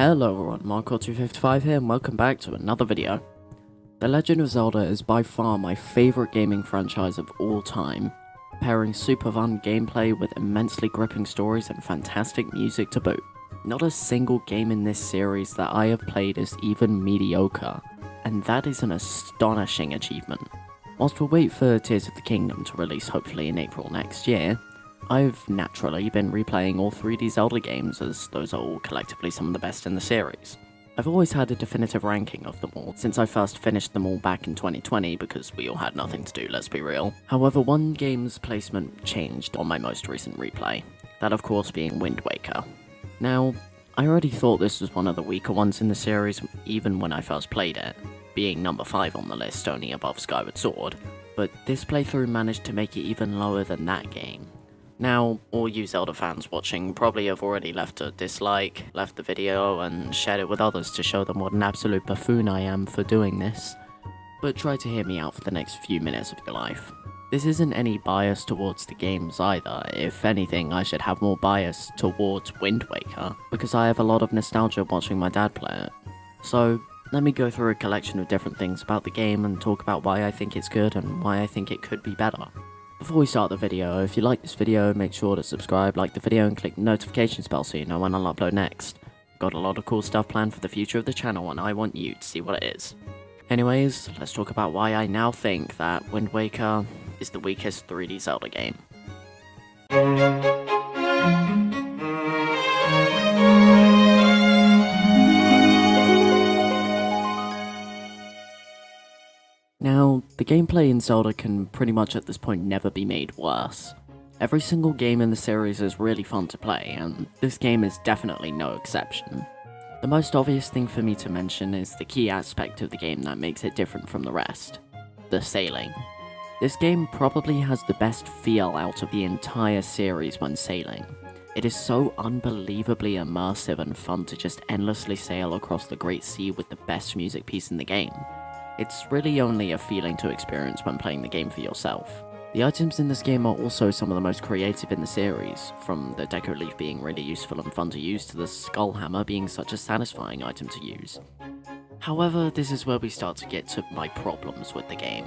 Hello everyone, Marco255 here and welcome back to another video. The Legend of Zelda is by far my favourite gaming franchise of all time, pairing super fun gameplay with immensely gripping stories and fantastic music to boot. Not a single game in this series that I have played is even mediocre, and that is an astonishing achievement. Whilst we'll wait for Tears of the Kingdom to release hopefully in April next year, I've naturally been replaying all 3D Zelda games as those are all collectively some of the best in the series. I've always had a definitive ranking of them all since I first finished them all back in 2020 because we all had nothing to do, let's be real. However, one game's placement changed on my most recent replay, that of course being Wind Waker. Now, I already thought this was one of the weaker ones in the series even when I first played it, being number 5 on the list only above Skyward Sword, but this playthrough managed to make it even lower than that game. Now, all you Zelda fans watching probably have already left a dislike, left the video, and shared it with others to show them what an absolute buffoon I am for doing this, but try to hear me out for the next few minutes of your life. This isn't any bias towards the games either. If anything, I should have more bias towards Wind Waker, because I have a lot of nostalgia watching my dad play it. So, let me go through a collection of different things about the game and talk about why I think it's good and why I think it could be better. Before we start the video, if you like this video, make sure to subscribe, like the video, and click the notifications bell so you know when I'll upload next. Got a lot of cool stuff planned for the future of the channel and I want you to see what it is. Anyways, let's talk about why I now think that Wind Waker is the weakest 3D Zelda game. Now, the gameplay in Zelda can pretty much at this point never be made worse. Every single game in the series is really fun to play, and this game is definitely no exception. The most obvious thing for me to mention is the key aspect of the game that makes it different from the rest: the sailing. This game probably has the best feel out of the entire series when sailing. It is so unbelievably immersive and fun to just endlessly sail across the Great Sea with the best music piece in the game. It's really only a feeling to experience when playing the game for yourself. The items in this game are also some of the most creative in the series, from the Deco Leaf being really useful and fun to use to the Skull Hammer being such a satisfying item to use. However, this is where we start to get to my problems with the game.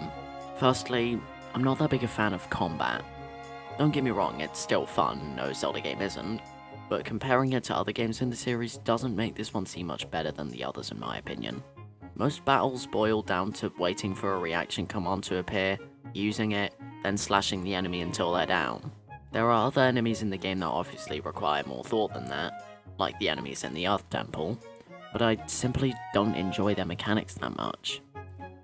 Firstly, I'm not that big a fan of combat. Don't get me wrong, it's still fun, no Zelda game isn't, but comparing it to other games in the series doesn't make this one seem much better than the others in my opinion. Most battles boil down to waiting for a reaction command to appear, using it, then slashing the enemy until they're down. There are other enemies in the game that obviously require more thought than that, like the enemies in the Earth Temple, but I simply don't enjoy their mechanics that much.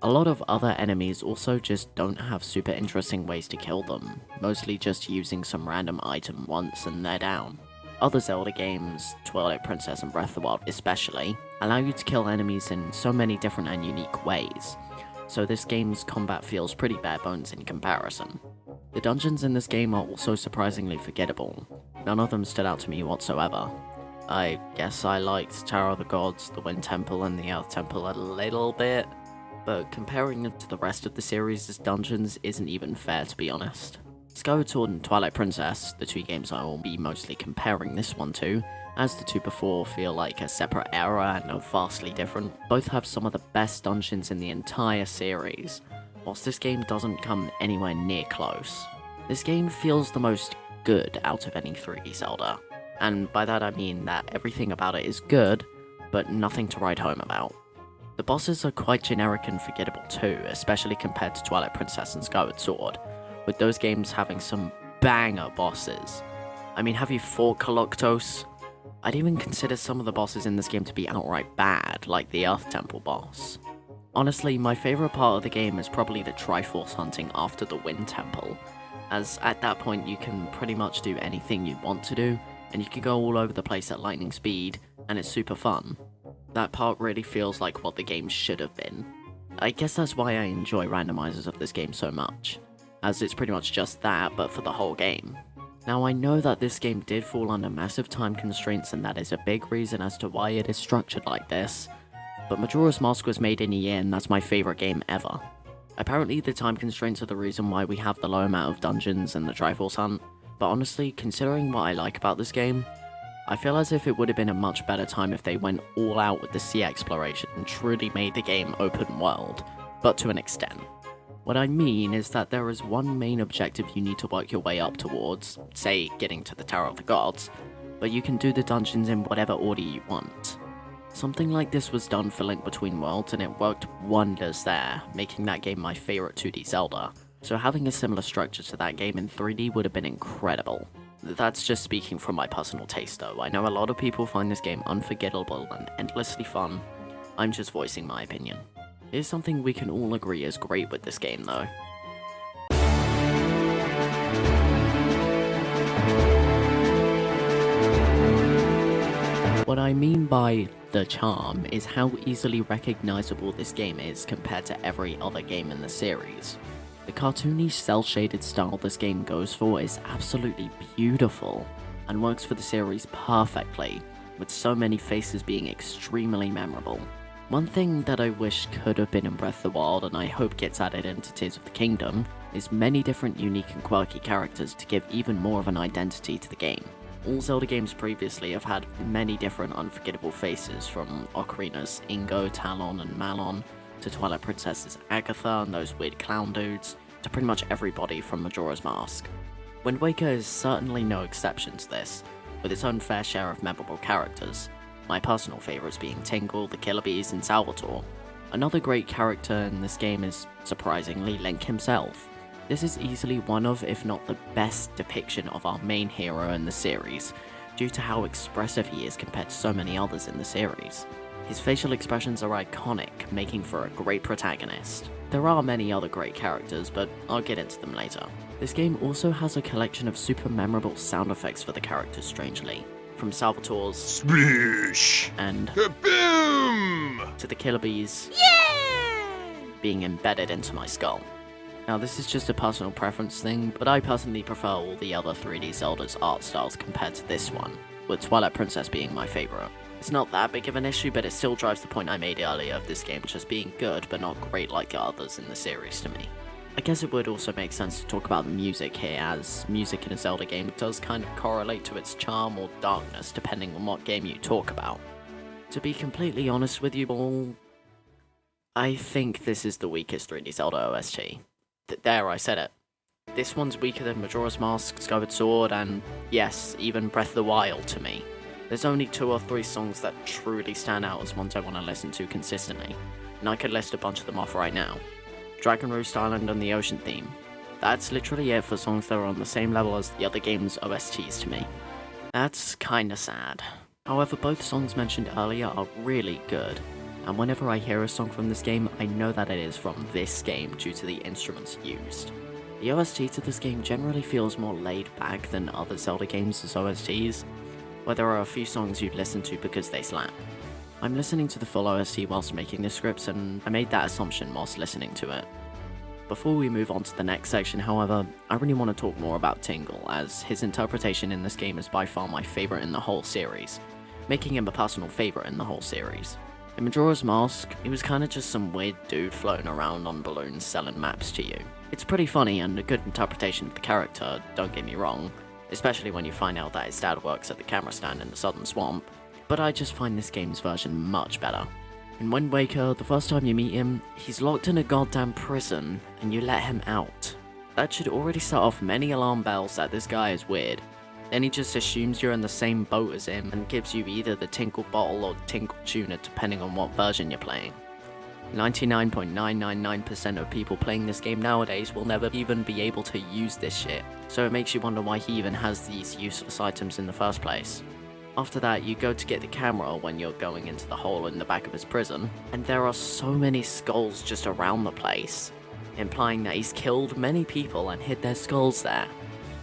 A lot of other enemies also just don't have super interesting ways to kill them, mostly just using some random item once and they're down. Other Zelda games, Twilight Princess and Breath of the Wild especially, allow you to kill enemies in so many different and unique ways, so this game's combat feels pretty bare bones in comparison. The dungeons in this game are also surprisingly forgettable. None of them stood out to me whatsoever. I guess I liked Tower of the Gods, the Wind Temple, and the Earth Temple a little bit, but comparing them to the rest of the series' dungeons isn't even fair to be honest. Skyward Sword and Twilight Princess, the two games I will be mostly comparing this one to, as the two before feel like a separate era and are vastly different. Both have some of the best dungeons in the entire series, whilst this game doesn't come anywhere near close. This game feels the most good out of any 3D Zelda, and by that I mean that everything about it is good, but nothing to write home about. The bosses are quite generic and forgettable too, especially compared to Twilight Princess and Skyward Sword, with those games having some banger bosses. I mean, have you fought Koloktos? I'd even consider some of the bosses in this game to be outright bad, like the Earth Temple boss. Honestly, my favourite part of the game is probably the Triforce hunting after the Wind Temple, as at that point you can pretty much do anything you want to do, and you can go all over the place at lightning speed, and it's super fun. That part really feels like what the game should have been. I guess that's why I enjoy randomizers of this game so much, as it's pretty much just that, but for the whole game. Now I know that this game did fall under massive time constraints and that is a big reason as to why it is structured like this, but Majora's Mask was made in a year and that's my favourite game ever. Apparently the time constraints are the reason why we have the low amount of dungeons and the Triforce hunt, but honestly, considering what I like about this game, I feel as if it would have been a much better time if they went all out with the sea exploration and truly made the game open world, but to an extent. What I mean is that there is one main objective you need to work your way up towards, say getting to the Tower of the Gods, but you can do the dungeons in whatever order you want. Something like this was done for Link Between Worlds and it worked wonders there, making that game my favourite 2D Zelda. So having a similar structure to that game in 3D would have been incredible. That's just speaking from my personal taste though. I know a lot of people find this game unforgettable and endlessly fun. I'm just voicing my opinion. Here's something we can all agree is great with this game though. What I mean by the charm is how easily recognizable this game is compared to every other game in the series. The cartoony, cel-shaded style this game goes for is absolutely beautiful, and works for the series perfectly, with so many faces being extremely memorable. One thing that I wish could have been in Breath of the Wild, and I hope gets added into Tears of the Kingdom, is many different unique and quirky characters to give even more of an identity to the game. All Zelda games previously have had many different unforgettable faces, from Ocarina's Ingo, Talon, and Malon, to Twilight Princess's Agatha and those weird clown dudes, to pretty much everybody from Majora's Mask. Wind Waker is certainly no exception to this, with its own fair share of memorable characters, my personal favourites being Tingle, the Killer Bees, and Salvatore. Another great character in this game is, surprisingly, Link himself. This is easily one of, if not the best depiction of our main hero in the series, due to how expressive he is compared to so many others in the series. His facial expressions are iconic, making for a great protagonist. There are many other great characters, but I'll get into them later. This game also has a collection of super memorable sound effects for the characters, strangely. From Salvatore's Sploosh and Kaboom to the Killer Bees being embedded into my skull. Now this is just a personal preference thing, but I personally prefer all the other 3D Zelda's art styles compared to this one, with Twilight Princess being my favourite. It's not that big of an issue, but it still drives the point I made earlier of this game just being good but not great like the others in the series to me. I guess it would also make sense to talk about the music here, as music in a Zelda game does kind of correlate to its charm or darkness depending on what game you talk about. To be completely honest with you all, I think this is the weakest 3D Zelda OST. There, I said it. This one's weaker than Majora's Mask, Skyward Sword, and yes, even Breath of the Wild to me. There's only 2 or 3 songs that truly stand out as ones I want to listen to consistently, and I could list a bunch of them off right now. Dragon Roost Island and the Ocean theme. That's literally it for songs that are on the same level as the other game's OSTs to me. That's kinda sad. However, both songs mentioned earlier are really good, and whenever I hear a song from this game, I know that it is from this game due to the instruments used. The OST to this game generally feels more laid back than other Zelda games' OSTs, where there are a few songs you'd listen to because they slap. I'm listening to the full OST whilst making this script, and I made that assumption whilst listening to it. Before we move on to the next section, however, I really want to talk more about Tingle, as his interpretation in this game is by far my favourite in the whole series, making him a personal favourite in the whole series. In Majora's Mask, he was kinda just some weird dude floating around on balloons selling maps to you. It's pretty funny and a good interpretation of the character, don't get me wrong, especially when you find out that his dad works at the camera stand in the Southern Swamp, but I just find this game's version much better. In Wind Waker, the first time you meet him, he's locked in a goddamn prison, and you let him out. That should already set off many alarm bells that this guy is weird. Then he just assumes you're in the same boat as him, and gives you either the Tinkle Bottle or Tinkle Tuner depending on what version you're playing. 99.999% of people playing this game nowadays will never even be able to use this shit, so it makes you wonder why he even has these useless items in the first place. After that, you go to get the camera when you're going into the hole in the back of his prison, and there are so many skulls just around the place, implying that he's killed many people and hid their skulls there.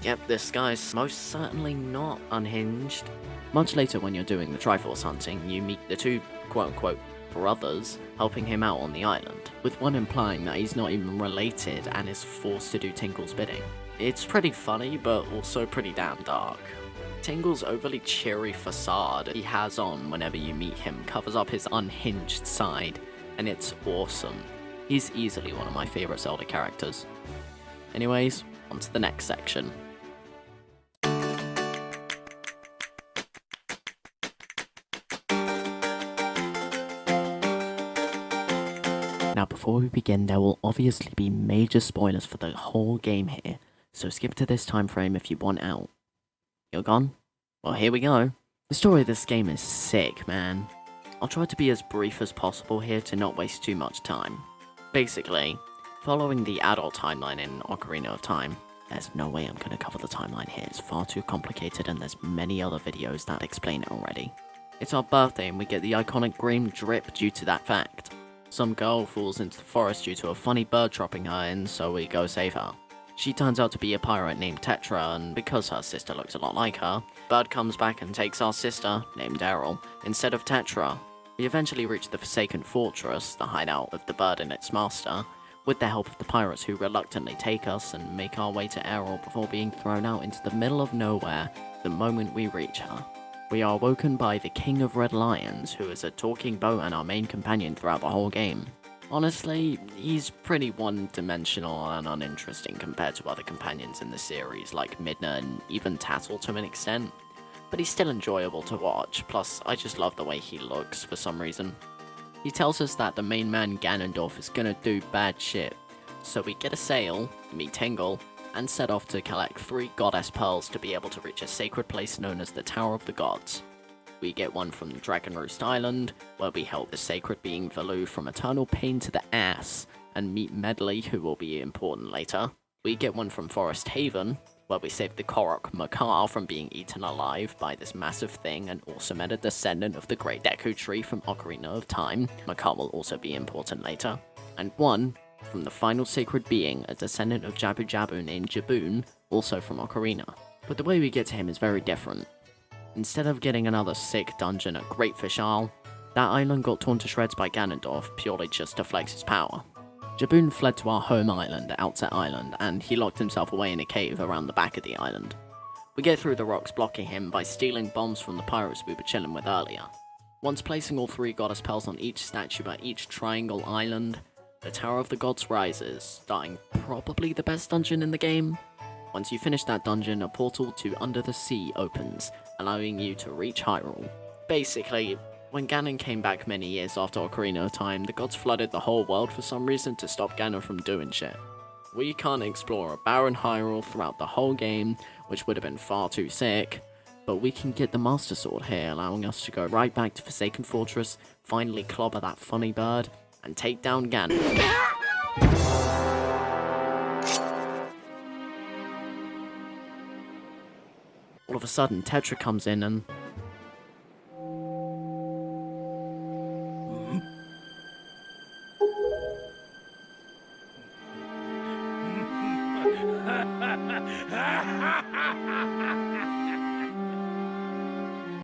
Yep, this guy's most certainly not unhinged. Much later when you're doing the Triforce hunting, you meet the 2 quote-unquote brothers helping him out on the island, with one implying that he's not even related and is forced to do Tingle's bidding. It's pretty funny, but also pretty damn dark. Tingle's overly cheery facade he has on whenever you meet him covers up his unhinged side, and it's awesome. He's easily one of my favourite Zelda characters. Anyways, on to the next section. Now before we begin, there will obviously be major spoilers for the whole game here, so skip to this time frame if you want out. You're gone? Well, here we go. The story of this game is sick, man. I'll try to be as brief as possible here to not waste too much time. Basically, following the adult timeline in Ocarina of Time, there's no way I'm going to cover the timeline here, it's far too complicated and there's many other videos that explain it already. It's our birthday and we get the iconic green drip due to that fact. Some girl falls into the forest due to a funny bird dropping her in, so we go save her. She turns out to be a pirate named Tetra, and because her sister looks a lot like her, Bird comes back and takes our sister, named Errol, instead of Tetra. We eventually reach the Forsaken Fortress, the hideout of the bird and its master, with the help of the pirates who reluctantly take us and make our way to Errol before being thrown out into the middle of nowhere the moment we reach her. We are woken by the King of Red Lions, who is a talking boat and our main companion throughout the whole game. Honestly, he's pretty one-dimensional and uninteresting compared to other companions in the series like Midna and even Tattle to an extent, but he's still enjoyable to watch, plus I just love the way he looks for some reason. He tells us that the main man Ganondorf is gonna do bad shit, so we get a sail, meet Tingle, and set off to collect 3 goddess pearls to be able to reach a sacred place known as the Tower of the Gods. We get one from Dragon Roost Island, where we help the sacred being Valoo from eternal pain to the ass, and meet Medley, who will be important later. We get one from Forest Haven, where we save the Korok Makar from being eaten alive by this massive thing and also met a descendant of the Great Deku Tree from Ocarina of Time. Makar will also be important later. And one from the final sacred being, a descendant of Jabu Jabu named Jaboon, also from Ocarina. But the way we get to him is very different. Instead of getting another sick dungeon at Great Fish Isle, that island got torn to shreds by Ganondorf purely just to flex his power. Jaboon fled to our home island, Outset Island, and he locked himself away in a cave around the back of the island. We get through the rocks blocking him by stealing bombs from the pirates we were chilling with earlier. Once placing all 3 goddess pearls on each statue at each triangle island, the Tower of the Gods rises, starting probably the best dungeon in the game. Once you finish that dungeon, a portal to Under the Sea opens, allowing you to reach Hyrule. Basically, when Ganon came back many years after Ocarina of Time, the gods flooded the whole world for some reason to stop Ganon from doing shit. We can't explore a barren Hyrule throughout the whole game, which would have been far too sick, but we can get the Master Sword here, allowing us to go right back to Forsaken Fortress, finally clobber that funny bird, and take down Ganon. All of a sudden, Tetra comes in and...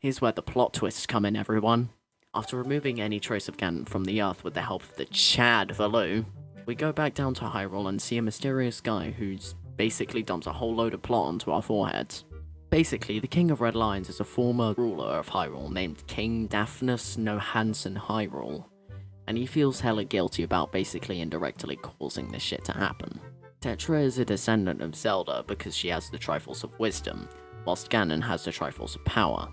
Here's where the plot twists come in, everyone. After removing any trace of Ganon from the earth with the help of the Chad Valoo, we go back down to Hyrule and see a mysterious guy who's basically dumps a whole load of plot onto our foreheads. Basically, the King of Red Lions is a former ruler of Hyrule named King Daphnis Nohansen Hyrule, and he feels hella guilty about basically indirectly causing this shit to happen. Tetra is a descendant of Zelda because she has the Triforce of Wisdom, whilst Ganon has the Triforce of Power.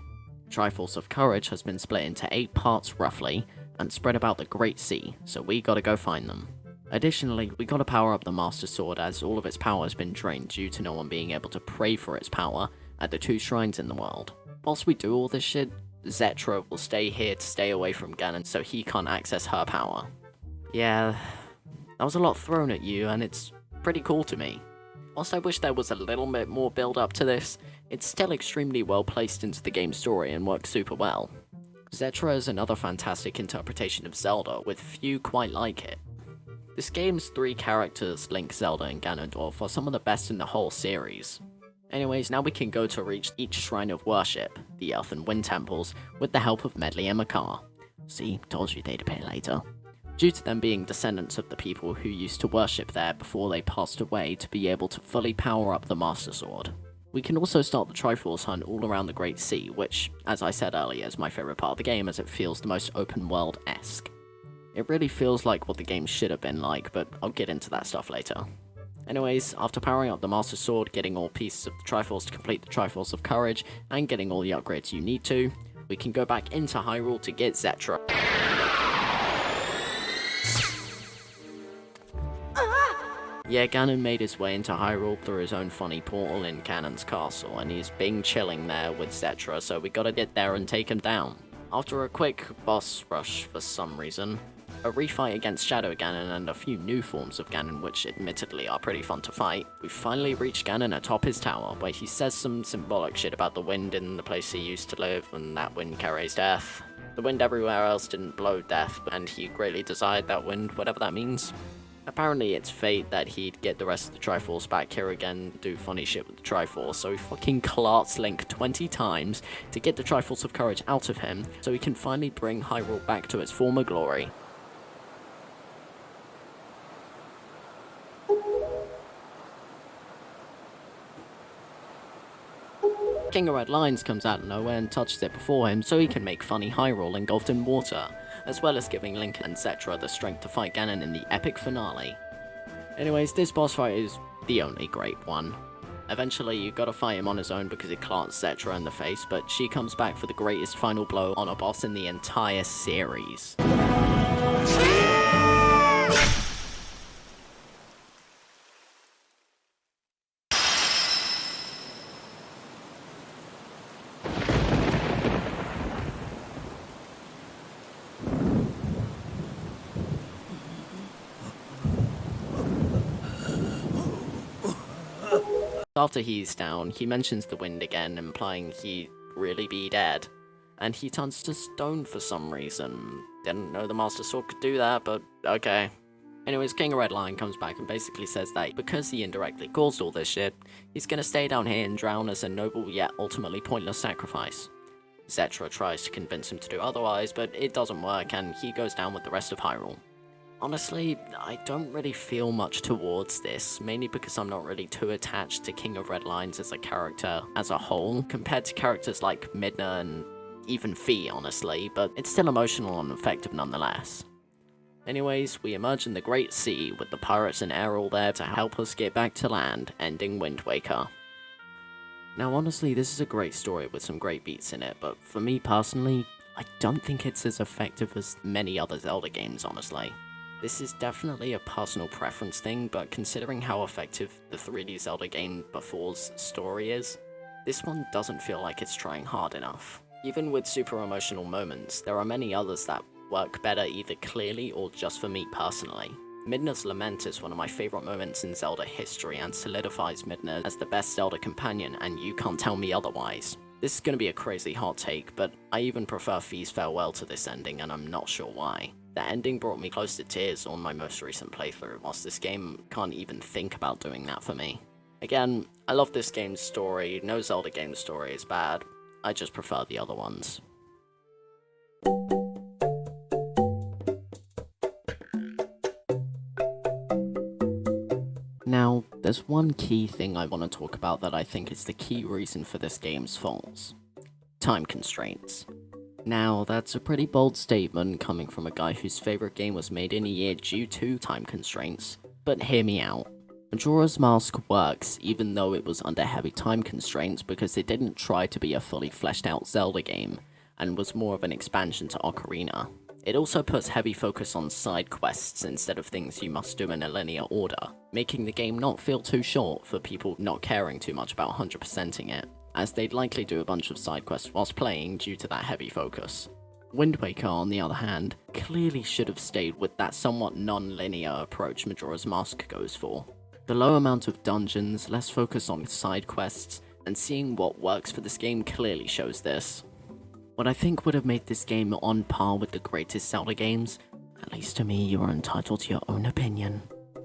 Triforce of Courage has been split into 8 parts roughly, and spread about the Great Sea, so we gotta go find them. Additionally, we gotta power up the Master Sword as all of its power has been drained due to no one being able to pray for its power at the 2 shrines in the world. Whilst we do all this shit, Zetra will stay here to stay away from Ganon so he can't access her power. Yeah, that was a lot thrown at you, and it's pretty cool to me. Whilst I wish there was a little bit more build up to this, it's still extremely well placed into the game's story and works super well. Zetra is another fantastic interpretation of Zelda, with few quite like it. This game's 3 characters, Link, Zelda, and Ganondorf, are some of the best in the whole series. Anyways, now we can go to reach each shrine of worship, the Earth and Wind Temples, with the help of Medley and Makar. See, told you they'd appear later. Due to them being descendants of the people who used to worship there before they passed away to be able to fully power up the Master Sword. We can also start the Triforce hunt all around the Great Sea, which, as I said earlier, is my favourite part of the game as it feels the most open world-esque. It really feels like what the game should have been like, but I'll get into that stuff later. Anyways, after powering up the Master Sword, getting all pieces of the Triforce to complete the Triforce of Courage, and getting all the upgrades you need to, we can go back into Hyrule to get Zetra. Yeah, Ganon made his way into Hyrule through his own funny portal in Ganon's castle, and he's been chilling there with Zetra, so we gotta get there and take him down. After a quick boss rush for some reason, a refight against Shadow Ganon and a few new forms of Ganon, which admittedly are pretty fun to fight, we finally reach Ganon atop his tower, where he says some symbolic shit about the wind in the place he used to live, and that wind carries death. The wind everywhere else didn't blow death, and he greatly desired that wind, whatever that means. Apparently it's fate that he'd get the rest of the Triforce back here again, do funny shit with the Triforce, so he fucking clarts Link 20 times to get the Triforce of Courage out of him, so he can finally bring Hyrule back to its former glory. King of Red Lions comes out of nowhere and touches it before him so he can make funny Hyrule engulfed in water, as well as giving Link and Zetra the strength to fight Ganon in the epic finale. Anyways, this boss fight is the only great one. Eventually, you gotta fight him on his own because he clarts Zetra in the face, but she comes back for the greatest final blow on a boss in the entire series. After he's down, he mentions the wind again, implying he'd really be dead. And he turns to stone for some reason. Didn't know the Master Sword could do that, but okay. Anyways, King of Red Lion comes back and basically says that because he indirectly caused all this shit, he's gonna stay down here and drown as a noble yet ultimately pointless sacrifice. Zetra tries to convince him to do otherwise, but it doesn't work and he goes down with the rest of Hyrule. Honestly, I don't really feel much towards this, mainly because I'm not really too attached to King of Red Lions as a character as a whole, compared to characters like Midna and even Fi, honestly, but it's still emotional and effective nonetheless. Anyways, we emerge in the Great Sea with the pirates and air all there to help us get back to land, ending Wind Waker. Now honestly, this is a great story with some great beats in it, but for me personally, I don't think it's as effective as many other Zelda games, honestly. This is definitely a personal preference thing, but considering how effective the 3D Zelda game before's story is, this one doesn't feel like it's trying hard enough. Even with super emotional moments, there are many others that work better either clearly or just for me personally. Midna's Lament is one of my favourite moments in Zelda history and solidifies Midna as the best Zelda companion, and you can't tell me otherwise. This is going to be a crazy hot take, but I even prefer Fi's farewell to this ending, and I'm not sure why. The ending brought me close to tears on my most recent playthrough, whilst this game can't even think about doing that for me. Again, I love this game's story, no Zelda game story is bad, I just prefer the other ones. Now, there's one key thing I want to talk about that I think is the key reason for this game's faults. Time constraints. Now, that's a pretty bold statement coming from a guy whose favourite game was made in a year due to time constraints, but hear me out. Majora's Mask works even though it was under heavy time constraints because it didn't try to be a fully fleshed out Zelda game, and was more of an expansion to Ocarina. It also puts heavy focus on side quests instead of things you must do in a linear order, making the game not feel too short for people not caring too much about 100%ing it, as they'd likely do a bunch of side quests whilst playing due to that heavy focus. Wind Waker, on the other hand, clearly should have stayed with that somewhat non-linear approach Majora's Mask goes for. The low amount of dungeons, less focus on side quests, and seeing what works for this game clearly shows this. What I think would have made this game on par with the greatest Zelda games, at least to me, you are entitled to your own opinion,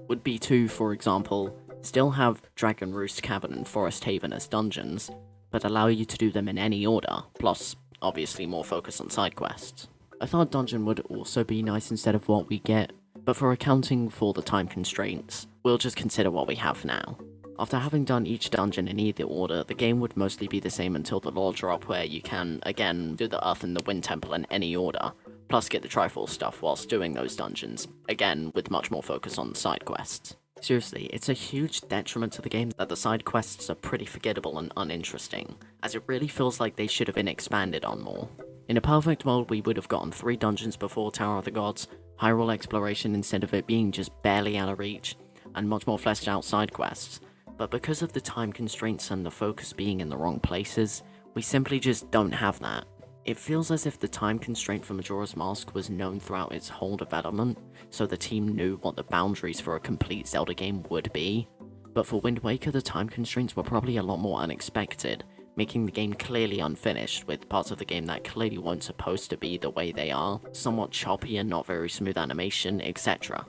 would be to, for example, still have Dragon Roost Cavern and Forest Haven as dungeons, but allow you to do them in any order, plus obviously more focus on side quests. I thought dungeon would also be nice instead of what we get, but for accounting for the time constraints, we'll just consider what we have now. After having done each dungeon in either order, the game would mostly be the same until the lore drop where you can, again, do the Earth and the Wind Temple in any order, plus get the Triforce stuff whilst doing those dungeons, again with much more focus on the side quests. Seriously, it's a huge detriment to the game that the side quests are pretty forgettable and uninteresting, as it really feels like they should have been expanded on more. In a perfect world, we would have gotten 3 dungeons before Tower of the Gods, Hyrule exploration instead of it being just barely out of reach, and much more fleshed out side quests, but because of the time constraints and the focus being in the wrong places, we simply just don't have that. It feels as if the time constraint for Majora's Mask was known throughout its whole development, so the team knew what the boundaries for a complete Zelda game would be. But for Wind Waker, the time constraints were probably a lot more unexpected, making the game clearly unfinished, with parts of the game that clearly weren't supposed to be the way they are, somewhat choppy and not very smooth animation, etc.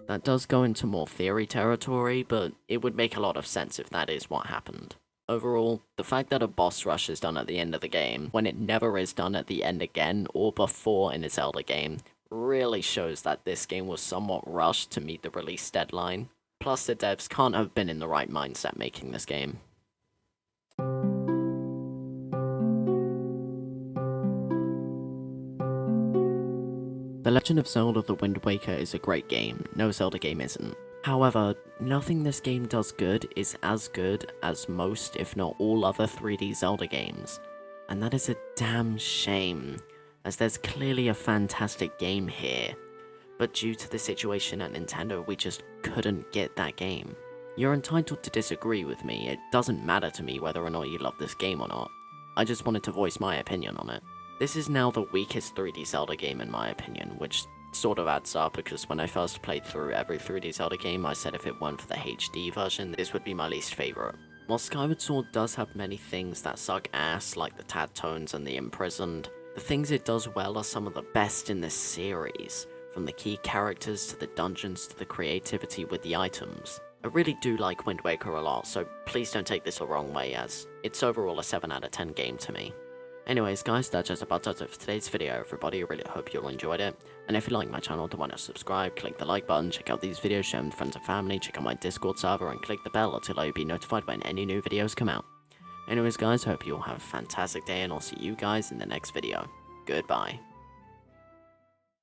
That does go into more theory territory, but it would make a lot of sense if that is what happened. Overall, the fact that a boss rush is done at the end of the game, when it never is done at the end again or before in a Zelda game, really shows that this game was somewhat rushed to meet the release deadline. Plus, the devs can't have been in the right mindset making this game. The Legend of Zelda: The Wind Waker is a great game, no Zelda game isn't. However, nothing this game does good is as good as most, if not all, other 3D Zelda games. And that is a damn shame, as there's clearly a fantastic game here, but due to the situation at Nintendo, we just couldn't get that game. You're entitled to disagree with me, it doesn't matter to me whether or not you love this game or not. I just wanted to voice my opinion on it. This is now the weakest 3D Zelda game in my opinion, which sort of adds up because when I first played through every 3D Zelda game, I said if it weren't for the HD version, this would be my least favorite. While Skyward Sword does have many things that suck ass, like the tad tones and the imprisoned, the things it does well are some of the best in this series, from the key characters to the dungeons to the creativity with the items. I really do like Wind Waker a lot, so please don't take this the wrong way, as it's overall a 7 out of 10 game to me. Anyways guys, that just about does it for today's video everybody, I really hope you all enjoyed it, and if you like my channel, then why not subscribe, click the like button, check out these videos, share them with friends and family, check out my Discord server, and click the bell to allow you to be notified when any new videos come out. Anyways guys, I hope you all have a fantastic day, and I'll see you guys in the next video. Goodbye.